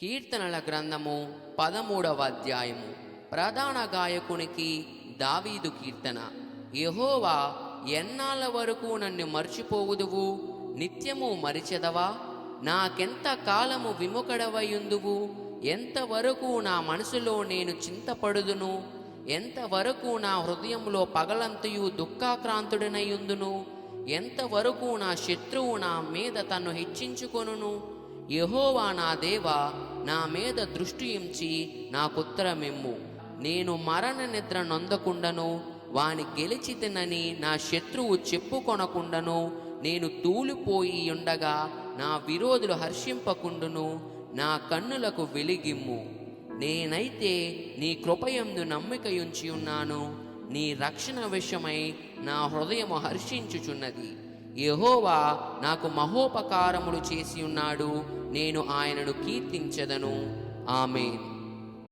కీర్తనల గ్రంథము 13వ అధ్యాయము. ప్రధాన గాయకునికి దావీదు కీర్తన. యెహోవా, ఎన్నాళ్ళ వరకు నన్ను మర్చిపోవుదువు? నిత్యము మరిచెదవా? నాకెంత కాలము విముఖడవయుందువు? ఎంతవరకు నా మనసులో నేను చింతపడుదును? ఎంతవరకు నా హృదయంలో పగలంతయు దుఃఖాక్రాంతుడనయుందును? ఎంతవరకు నా శత్రువు నా మీద తన్ను హెచ్చించుకొనును? యెహోవా నా దేవా, నా మీద దృష్టి ఉంచి నాకుత్తరమిమ్ము. నేను మరణ నిద్ర నొందకుండను, వాని గెలిచితినని నా శత్రువు చెప్పుకొనకుండను. నేను తూలిపోయి ఉండగా నా విరోధులు హర్షింపకుండును. నా కన్నులకు వెలిగిమ్ము. నేనైతే నీ కృపయందు నమ్మికయుంచి ఉన్నాను. నీ రక్షణ విషయమై నా హృదయము హర్షించుచున్నది. యెహోవా నాకు మహోపకారములు చేసి ఉన్నాడు. నేను ఆయనను కీర్తించెదను. ఆమేన్.